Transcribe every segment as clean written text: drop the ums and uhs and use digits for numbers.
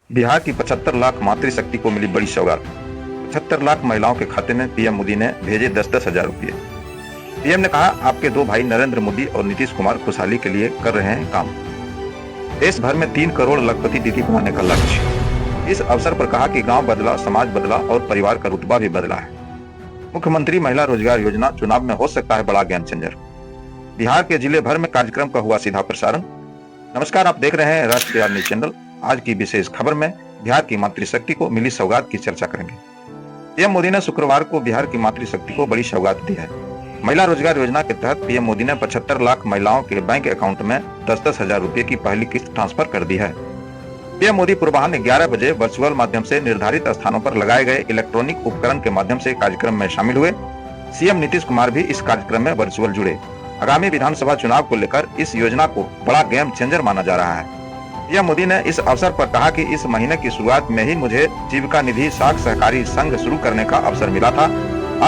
बिहार की 75 लाख मातृशक्ति को मिली बड़ी सौगात। 75 लाख महिलाओं के खाते में पीएम मोदी ने भेजे 10-10 हजार रुपये। पीएम ने कहा, आपके दो भाई नरेंद्र मोदी और नीतीश कुमार खुशहाली के लिए कर रहे हैं काम। देश भर में 3 करोड़ लखपति दीदी बनाने का लक्ष्य। इस अवसर पर कहा कि गांव बदला, समाज बदला और परिवार का रुतबा भी बदला है। मुख्यमंत्री महिला रोजगार योजना चुनाव में हो सकता है बड़ा गेम चेंजर। बिहार के जिले भर में कार्यक्रम का हुआ सीधा प्रसारण। नमस्कार, आप देख रहे हैं राष्ट्रीय न्यूज चैनल। आज की विशेष खबर में बिहार की मातृशक्ति को मिली सौगात की चर्चा करेंगे। पीएम मोदी ने शुक्रवार को बिहार की मातृशक्ति को बड़ी सौगात दी है। महिला रोजगार योजना के तहत पीएम मोदी ने 75 लाख महिलाओं के बैंक अकाउंट में 10-10 हजार रुपए की पहली किस्त ट्रांसफर कर दी है। पीएम मोदी पूर्वाह्न 11 बजे वर्चुअल माध्यम से निर्धारित स्थानों पर लगाए गए इलेक्ट्रॉनिक उपकरण के माध्यम से कार्यक्रम में शामिल हुए। सीएम नीतीश कुमार भी इस कार्यक्रम में वर्चुअल जुड़े। आगामी विधानसभा चुनाव को लेकर इस योजना को बड़ा गेम चेंजर माना जा रहा है। पीएम मोदी ने इस अवसर पर कहा कि इस महीने की शुरुआत में ही मुझे जीविका निधि शाख सहकारी संघ शुरू करने का अवसर मिला था।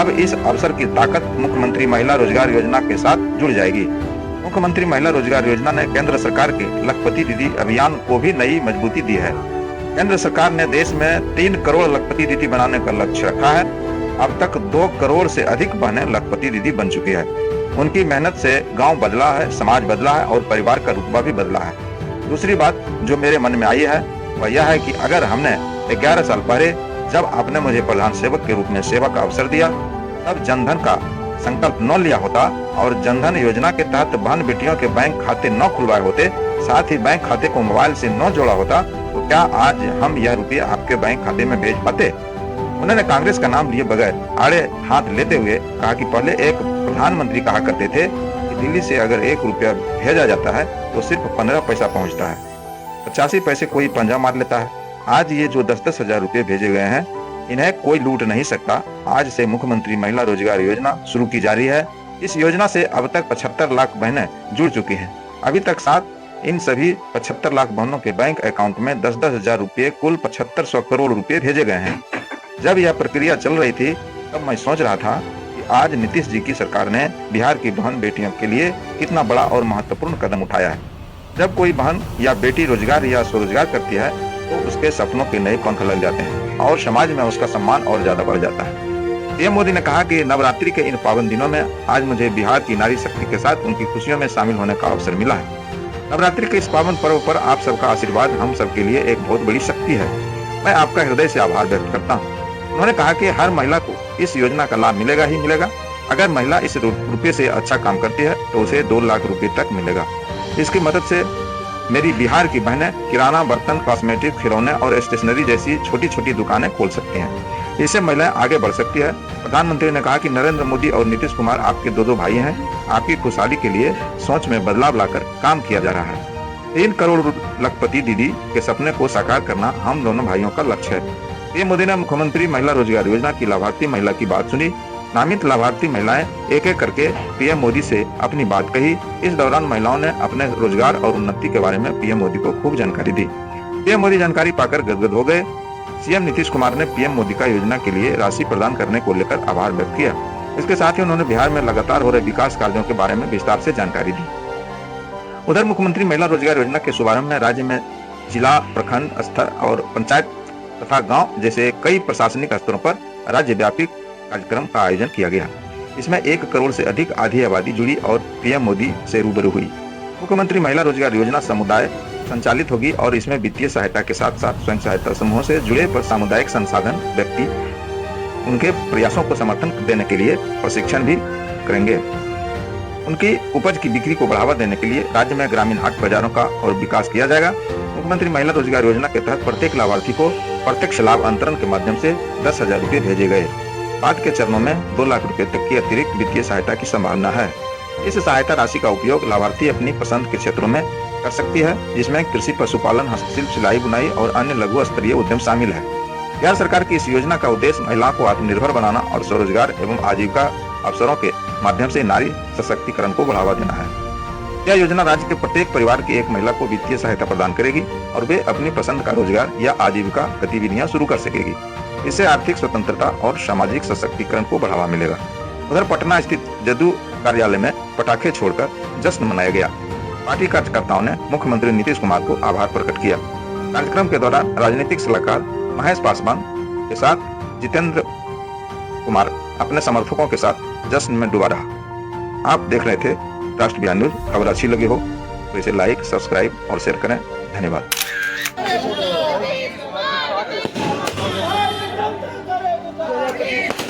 अब इस अवसर की ताकत मुख्यमंत्री महिला रोजगार योजना के साथ जुड़ जाएगी। मुख्यमंत्री महिला रोजगार योजना ने केंद्र सरकार के लखपति दीदी अभियान को भी नई मजबूती दी है। केंद्र सरकार ने देश में 3 करोड़ लखपति दीदी बनाने का लक्ष्य रखा है। अब तक 2 करोड़ से अधिक बहनें लखपति दीदी बन चुकी है। उनकी मेहनत से गांव बदला है, समाज बदला है और परिवार का रुतबा भी बदला है। दूसरी बात जो मेरे मन में आई है वह यह है कि अगर हमने 11 साल पहले जब आपने मुझे प्रधान सेवक के रूप में सेवा का अवसर दिया, तब जनधन का संकल्प न लिया होता और जनधन योजना के तहत बहन बेटियों के बैंक खाते न खुलवाए होते, साथ ही बैंक खाते को मोबाइल से न जोड़ा होता, तो क्या आज हम यह रुपये आपके बैंक खाते में भेज पाते? उन्होंने कांग्रेस का नाम लिए बगैर आड़े हाथ लेते हुए कहा कि पहले एक प्रधानमंत्री कहा करते थे कि दिल्ली से अगर 1 रुपया भेजा जाता है तो सिर्फ 15 पैसा पहुंचता है, 85 पैसे कोई पंजा मार लेता है। आज ये जो 10-10 हजार रुपये भेजे गए हैं, इन्हें कोई लूट नहीं सकता। आज से मुख्यमंत्री महिला रोजगार योजना शुरू की जा रही है। इस योजना से अब तक 75 लाख बहनें जुड़ चुकी हैं। अभी तक साथ इन सभी 75 लाख बहनों के बैंक अकाउंट में 10-10 हजार रुपये कुल 7500 करोड़ रुपये भेजे गए हैं। जब यह प्रक्रिया चल रही थी तब मैं सोच रहा था कि आज नीतीश जी की सरकार ने बिहार की बहन बेटियों के लिए कितना बड़ा और महत्वपूर्ण कदम उठाया है। जब कोई बहन या बेटी रोजगार या स्वरोजगार करती है तो उसके सपनों के नए पंख लग जाते हैं और समाज में उसका सम्मान और ज्यादा बढ़ जाता है। पीएम मोदी ने कहा कि नवरात्रि के इन पावन दिनों में आज मुझे बिहार की नारी शक्ति के साथ उनकी खुशियों में शामिल होने का अवसर मिला है। नवरात्रि के इस पावन पर्व पर आप सबका आशीर्वाद हम सबके लिए एक बहुत बड़ी शक्ति है। मैं आपका हृदय से आभार व्यक्त करता हूँ। उन्होंने कहा कि हर महिला को इस योजना का लाभ मिलेगा ही मिलेगा। अगर महिला इस रुपये से अच्छा काम करती है तो उसे 2 लाख रुपए तक मिलेगा। इसकी मदद से मेरी बिहार की बहनें किराना, बर्तन, कॉस्मेटिक, खिलौने और स्टेशनरी जैसी छोटी छोटी दुकानें खोल सकती हैं। इससे महिलाएं आगे बढ़ सकती है। प्रधानमंत्री ने कहा कि नरेंद्र मोदी और नीतीश कुमार आपके दो भाई हैं। आपकी खुशहाली के लिए सोच में बदलाव लाकर काम किया जा रहा है। 3 करोड़ लखपति दीदी के सपने को साकार करना हम दोनों भाइयों का लक्ष्य है। पीएम मोदी ने मुख्यमंत्री महिला रोजगार योजना की लाभार्थी महिला की बात सुनी। नामित लाभार्थी महिलाएं एक एक करके पीएम मोदी से अपनी बात कही। इस दौरान महिलाओं ने अपने रोजगार और उन्नति के बारे में पीएम मोदी को खूब जानकारी दी। पीएम मोदी जानकारी पाकर गदगद हो गए। सीएम नीतीश कुमार ने पीएम मोदी का योजना के लिए राशि प्रदान करने को लेकर आभार व्यक्त किया। इसके साथ ही उन्होंने बिहार में लगातार हो रहे विकास कार्यों के बारे में विस्तार से जानकारी दी। उधर मुख्यमंत्री महिला रोजगार योजना के शुभारंभ में राज्य में जिला, प्रखंड स्तर और पंचायत तथा गांव जैसे कई प्रशासनिक स्तरों पर राज्यव्यापी कार्यक्रम का आयोजन किया गया। इसमें 1 करोड़ से अधिक आधी आबादी जुड़ी और पीएम मोदी से रूबरू हुई। मुख्यमंत्री महिला रोजगार योजना समुदाय संचालित होगी और इसमें वित्तीय सहायता के साथ साथ स्वयं सहायता समूहों से जुड़े सामुदायिक संसाधन व्यक्ति उनके प्रयासों को समर्थन देने के लिए प्रशिक्षण भी करेंगे। उनकी उपज की बिक्री को बढ़ावा देने के लिए राज्य में ग्रामीण हाट बाजारों का और विकास किया जाएगा। मुख्यमंत्री महिला रोजगार योजना के तहत प्रत्येक लाभार्थी को प्रत्यक्ष लाभ अंतरण के माध्यम से 10 हजार रुपये भेजे गए। बाद के चरणों में 2 लाख रुपए तक की अतिरिक्त वित्तीय सहायता की संभावना है। इस सहायता राशि का उपयोग लाभार्थी अपनी पसंद के क्षेत्रों में कर सकती है, जिसमें कृषि, पशुपालन, हस्तशिल्प, सिलाई बुनाई और अन्य लघु स्तरीय उद्यम शामिल है। बिहार सरकार की इस योजना का उद्देश्य महिलाओं को आत्मनिर्भर बनाना और स्वरोजगार एवं आजीविका अवसरों के माध्यम से नारी सशक्तिकरण को बढ़ावा देना है। यह योजना राज्य के प्रत्येक परिवार की एक महिला को वित्तीय सहायता प्रदान करेगी और वे अपनी पसंद का रोजगार या आजीविका गतिविधियां शुरू कर सकेगी। इससे आर्थिक स्वतंत्रता और सामाजिक सशक्तिकरण को बढ़ावा मिलेगा। उधर पटना स्थित जदयू कार्यालय में पटाखे छोड़कर जश्न मनाया गया। पार्टी कार्यकर्ताओं ने मुख्यमंत्री नीतीश कुमार को आभार प्रकट किया। कार्यक्रम के दौरान राजनीतिक सलाहकार महेश पासवान के साथ जितेंद्र कुमार अपने समर्थकों के साथ जश्न में डूबा रहा। आप देख रहे थे राष्ट्र बिहार न्यूज। खबर अच्छी लगी हो तो इसे लाइक, सब्सक्राइब और शेयर करें। धन्यवाद। Thank you.